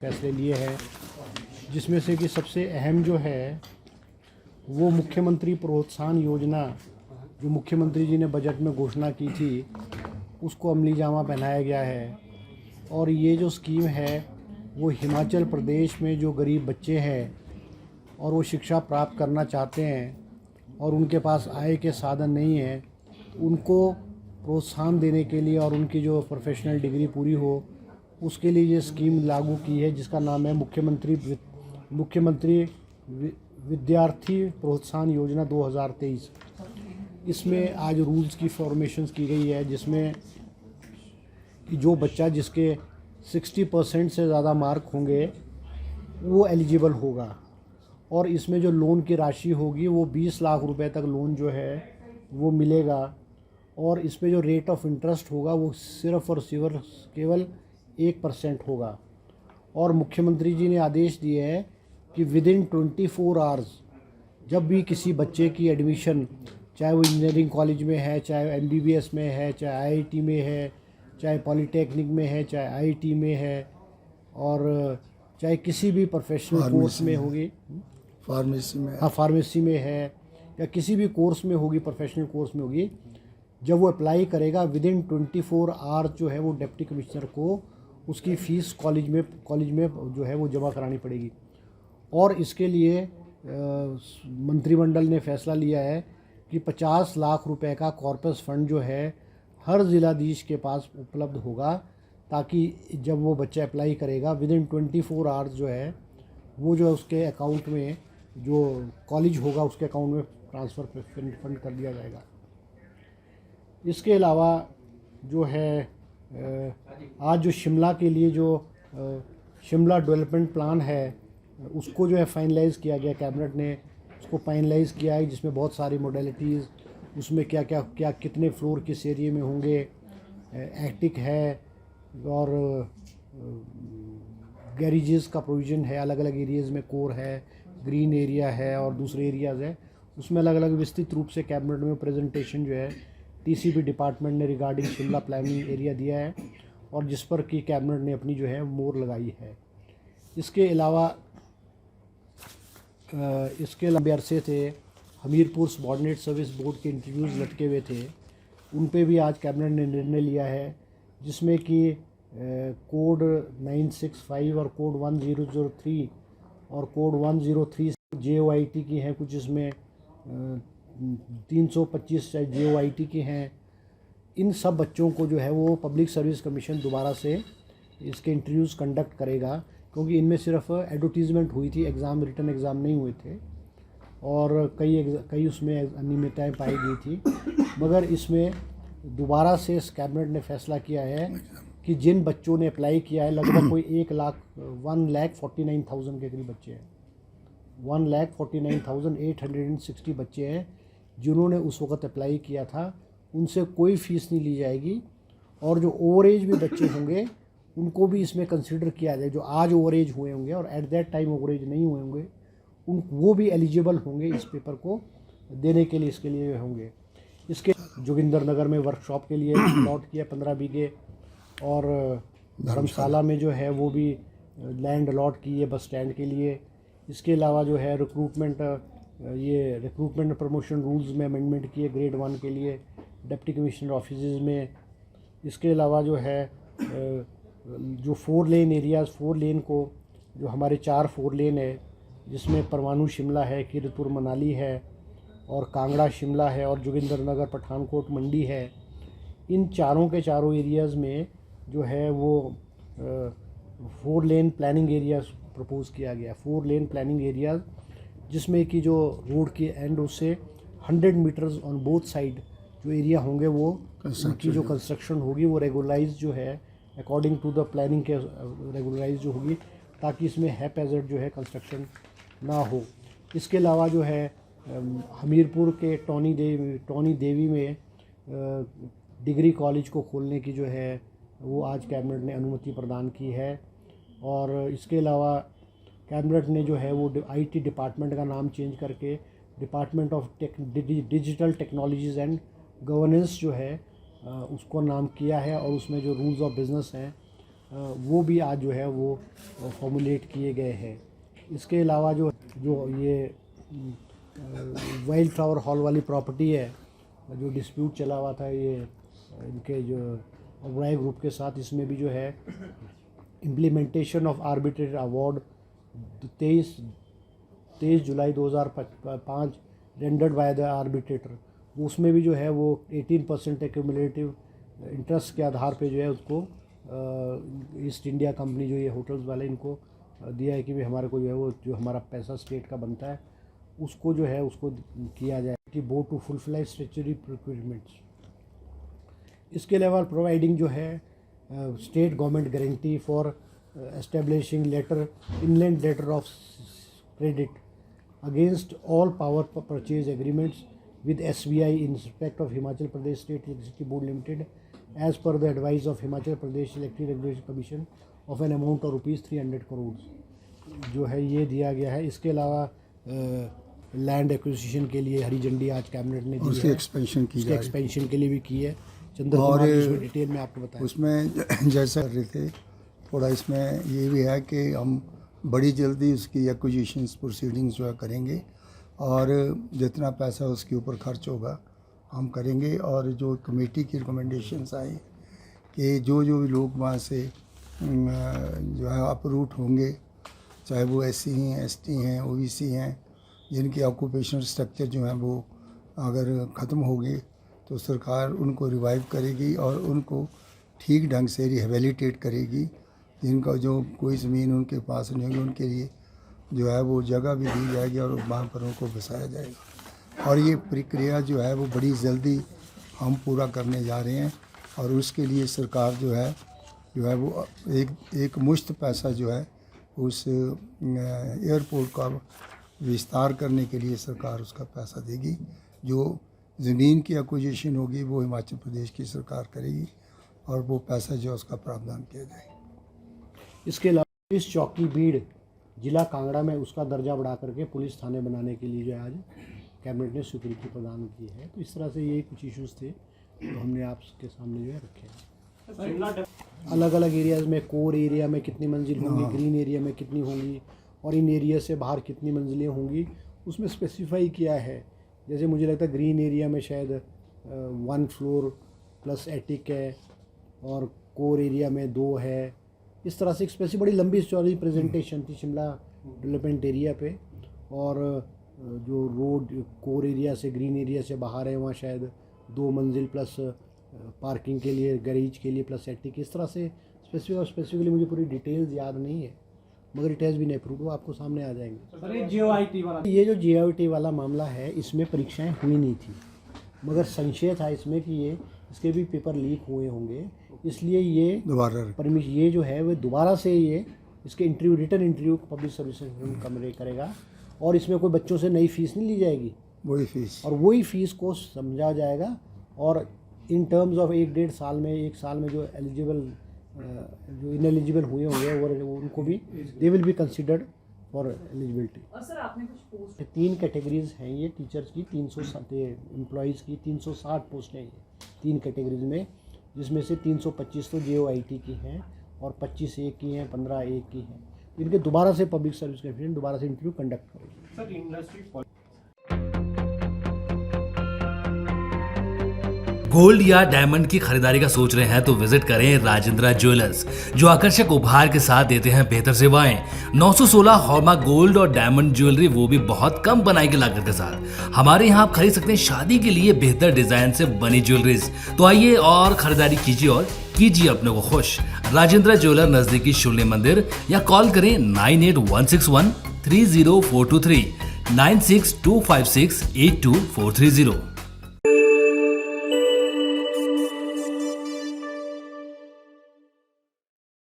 फैसले लिए हैं, जिसमें से कि सबसे अहम जो है वो मुख्यमंत्री प्रोत्साहन योजना जो मुख्यमंत्री जी ने बजट में घोषणा की थी उसको अमली जामा पहनाया गया है। और ये जो स्कीम है वो हिमाचल प्रदेश में जो गरीब बच्चे हैं और वो शिक्षा प्राप्त करना चाहते हैं और उनके पास आय के साधन नहीं हैं, उनको प्रोत्साहन देने के लिए और उनकी जो प्रोफेशनल डिग्री पूरी हो उसके लिए ये स्कीम लागू की है, जिसका नाम है मुख्यमंत्री विद्यार्थी प्रोत्साहन योजना 2023। इसमें आज रूल्स की फॉर्मेशंस की गई है, जिसमें कि जो बच्चा जिसके 60% से ज़्यादा मार्क होंगे वो एलिजिबल होगा। और इसमें जो लोन की राशि होगी वो 20 लाख रुपए तक लोन जो है वो मिलेगा। और इसमें जो रेट ऑफ इंटरेस्ट होगा वो सिर्फ और सिर्फ केवल 1% होगा। और मुख्यमंत्री जी ने आदेश दिए हैं कि विदिन 24 आवर्स जब भी किसी बच्चे की एडमिशन, चाहे वो इंजीनियरिंग कॉलेज में है, चाहे MBBS में है, चाहे IIT में है, चाहे पॉलिटेक्निक में है, चाहे IIT में है, और चाहे किसी भी प्रोफेशनल कोर्स में होगी, फार्मेसी में, हाँ फार्मेसी में है, या किसी भी कोर्स में होगी, प्रोफेशनल कोर्स में होगी, जब वो अप्लाई करेगा विदिन 24 आवर्स जो है वो डिप्टी कमिश्नर को उसकी फ़ीस कॉलेज में जो है वो जमा करानी पड़ेगी। और इसके लिए मंत्रिमंडल ने फैसला लिया है कि 50 लाख रुपए का कॉर्पस फंड जो है हर ज़िलाधीश के पास उपलब्ध होगा, ताकि जब वो बच्चा अप्लाई करेगा विदिन 24 आवर्स जो है वो जो है उसके अकाउंट में, जो कॉलेज होगा उसके अकाउंट में ट्रांसफ़र फंड कर दिया जाएगा। इसके अलावा जो है आज जो शिमला के लिए जो शिमला डेवलपमेंट प्लान है उसको जो है फाइनलाइज़ किया गया, कैबिनेट ने उसको फाइनलाइज़ किया है, जिसमें बहुत सारी मॉडलिटीज़, उसमें क्या कितने फ्लोर किस एरिया में होंगे, एटिक है और गैरेजेस का प्रोविज़न है, अलग अलग एरियाज़ में कोर है, ग्रीन एरिया है और दूसरे एरियाज़ है, उसमें अलग अलग विस्तृत रूप से कैबिनेट में प्रेजेंटेशन जो है TCP डिपार्टमेंट ने रिगार्डिंग शिमला प्लानिंग एरिया दिया है और जिस पर कि कैबिनेट ने अपनी जो है मोहर लगाई है। इसके अलावा लंबे अरसे थे हमीरपुर सबॉर्डिनेट सर्विस बोर्ड के इंटरव्यूज़ लटके हुए थे, उन पे भी आज कैबिनेट ने निर्णय लिया है, जिसमें कि कोड 965 और कोड 1003 और कोड 103 JOIT की हैं, कुछ इसमें 325 JOIT की हैं। इन सब बच्चों को जो है वो पब्लिक सर्विस कमीशन दोबारा से इसके इंटरव्यूज़ कंडक्ट करेगा, क्योंकि इनमें सिर्फ एडवर्टीज़मेंट हुई थी, एग्ज़ाम रिटन एग्ज़ाम नहीं हुए थे और कई उसमें अनियमितताएँ पाई गई थी। मगर इसमें दोबारा से इस कैबिनेट ने फैसला किया है कि जिन बच्चों ने अप्लाई किया है, लगभग कोई 1,49,000 के करीब बच्चे हैं, 1,49,860 बच्चे हैं जिन्होंने उस वक़्त अप्लाई किया था, उनसे कोई फ़ीस नहीं ली जाएगी। और जो ओवर एज भी बच्चे होंगे उनको भी इसमें कंसिडर किया जाए, जो आज ओवर एज हुए होंगे और at that time over age नहीं हुए होंगे, वो भी एलिजिबल होंगे इस पेपर को देने के लिए, इसके लिए होंगे। इसके जोगिंदर नगर में वर्कशॉप के लिए प्लॉट किया 15 बीघे, और धर्मशाला में जो है वो भी लैंड अलॉट की है बस स्टैंड के लिए। इसके अलावा जो है रिक्रूटमेंट प्रमोशन रूल्स में अमेंडमेंट किए ग्रेड 1 के लिए डिप्टी कमिश्नर ऑफिस में। इसके अलावा जो है जो 4 लेन एरियाज़, 4 लेन को जो हमारे 4 4 लेन है, जिसमें परवाणू शिमला है, कीरतपुर मनाली है और कांगड़ा शिमला है और जोगिंदरनगर पठानकोट मंडी है, इन चारों के चारों एरियाज़ में जो है वो 4 लेन प्लानिंग एरियाज़ प्रपोज़ किया गया, 4 लेन प्लानिंग एरियाज़, जिसमें कि जो रोड के एंड उससे 100 मीटर्स ऑन बोथ साइड जो एरिया होंगे वो उनकी जो कंस्ट्रक्शन होगी वो रेगुलराइज जो है अकॉर्डिंग टू द प्लानिंग के रेगुलराइज जो होगी, ताकि इसमें हैपैज़र्ड जो है कंस्ट्रक्शन ना हो। इसके अलावा जो है हमीरपुर के टॉनी देवी में डिग्री कॉलेज को खोलने की जो है वो आज कैबिनेट ने अनुमति प्रदान की है। और इसके अलावा कैबिनेट ने जो है वो IT डिपार्टमेंट का नाम चेंज करके department of digital technologies and governance जो है उसको नाम किया है, और उसमें जो रूल्स ऑफ बिज़नेस हैं वो भी आज जो है वो फॉर्मुलेट किए गए हैं। इसके अलावा जो ये वाइल्ड फ्लावर हॉल वाली प्रॉपर्टी है, जो डिस्प्यूट चला हुआ था ये इनके जो ओबराय ग्रुप के साथ, इसमें भी जो है implementation of arbitrator award 23 July 2005 rendered by the arbitrator, उसमें भी जो है वो 18% एक्यूमुलेटिव इंटरेस्ट के आधार पे जो है उसको ईस्ट इंडिया कंपनी जो ये होटल्स वाले इनको दिया है कि भाई हमारे को जो है वो जो हमारा पैसा स्टेट का बनता है उसको जो है उसको किया जाए कि board to fulfil statutory requirements. इसके अलावा प्रोवाइडिंग जो है state government guarantee for establishing letter inland letter of credit against all power purchase agreements with SBI in respect of Himachal Pradesh State Electricity Board Limited as per the advice of Himachal Pradesh Electricity Regulation Commission of an amount of rupees 300 crores जो है ये दिया गया है। इसके अलावा land acquisition के लिए हरी झंडी आज कैबिनेट ने दी है, उसकी एक्सपेंशन की उसके एक्सपेंशन के लिए भी की है। चंद्र कुमार इसमें डिटेल में आपको बताएं। उसमें जैसा कर रहे थे थोड़ा इसमें ये भी है कि हम बड़ी जल्दी उसकी एक्विजिशन प्रोसीडिंग्स जो है करेंगे और जितना पैसा उसके ऊपर खर्च होगा हम करेंगे। और जो कमेटी की रिकमेंडेशंस आई कि जो भी लोग वहाँ से जो है अपरूट होंगे, चाहे वो SC हैं, ST हैं, OBC हैं, जिनके ऑक्यूपेशनल स्ट्रक्चर जो हैं वो अगर ख़त्म हो गए तो सरकार उनको रिवाइव करेगी और उनको ठीक ढंग से रिहेबिलिटेट करेगी। जिनका जो कोई ज़मीन उनके पास नहीं होगी उनके लिए जो है वो जगह भी दी जाएगी और वहाँ पर उनको बसाया जाएगा। और ये प्रक्रिया जो है वो बड़ी जल्दी हम पूरा करने जा रहे हैं और उसके लिए सरकार जो है वो एक मुश्त पैसा जो है उस एयरपोर्ट का विस्तार करने के लिए सरकार उसका पैसा देगी। जो ज़मीन की एक्विजिशन होगी वो हिमाचल प्रदेश की सरकार करेगी और वो पैसा जो उसका प्रावधान किया जाएगा। इसके अलावा पुलिस चौकी बीड़ जिला कांगड़ा में उसका दर्जा बढ़ा करके पुलिस थाने बनाने के लिए जो है आज कैबिनेट ने स्वीकृति प्रदान की है। तो इस तरह से ये कुछ इश्यूज थे जो हमने आपके सामने जो है रखे हैं। अलग अलग एरियाज़ में कोर एरिया में कितनी मंजिल होंगी, ग्रीन एरिया में कितनी होंगी और इन एरिया से बाहर कितनी मंजिलें होंगी उसमें स्पेसिफाई किया है। जैसे मुझे लगता है ग्रीन एरिया में शायद 1 फ्लोर प्लस एटिक है और कोर एरिया में 2 है। इस तरह से एक स्पेसिफिक बड़ी लंबी चौड़ी प्रेजेंटेशन थी शिमला डेवलपमेंट एरिया पे। और जो रोड कोर एरिया से ग्रीन एरिया से बाहर है वहाँ शायद 2 मंजिल प्लस पार्किंग के लिए, गैरेज के लिए प्लस एटिक, इस तरह से स्पेसिफिकली मुझे पूरी डिटेल्स याद नहीं है मगर इट हैज़ बीन अप्रूव्ड, वो आपको सामने आ जाएंगे। ये जो JIT वाला मामला है इसमें परीक्षाएं हुई नहीं थी मगर संशय था इसमें कि इसके भी पेपर लीक हुए होंगे, इसलिए ये दोबारा परमिशन ये जो है वो दोबारा से ये इसके interview return interview public service कमरे करेगा और इसमें कोई बच्चों से नई फीस नहीं ली जाएगी, वही फीस को समझा जाएगा। और इन टर्म्स ऑफ 1-1.5 साल में 1 साल में जो इनएलिजिबल हुए होंगे वो उनको भी they will be considered for eligibility. और सर आपने कुछ पोस्ट 3 कैटेगरीज हैं ये टीचर्स की, 360 एम्प्लॉयज़ की 360 पोस्टें हैं 3 कैटेगरीज में, जिसमें से 325 तो JOIT की हैं और 25 एक की हैं, 15 एक की हैं। इनके दोबारा से पब्लिक सर्विस कमीशन दोबारा से इंटरव्यू कंडक्ट करेगी। सर इंडस्ट्री गोल्ड या डायमंड की खरीदारी का सोच रहे हैं तो विजिट करें राजेंद्रा ज्वेलर्स, जो आकर्षक उपहार के साथ देते हैं बेहतर सेवाएं। 916 हॉलमार्क गोल्ड और डायमंड ज्वेलरी, वो भी बहुत कम बनाई की लागत के साथ। हमारे यहाँ आप खरीद सकते हैं शादी के लिए बेहतर डिजाइन से बनी ज्वेलरीज। तो आइए और खरीदारी कीजिए और कीजिए अपने को खुश। राजेंद्रा ज्वेलर, नजदीकी शून्य मंदिर, या कॉल करें 9816130423 9625682430।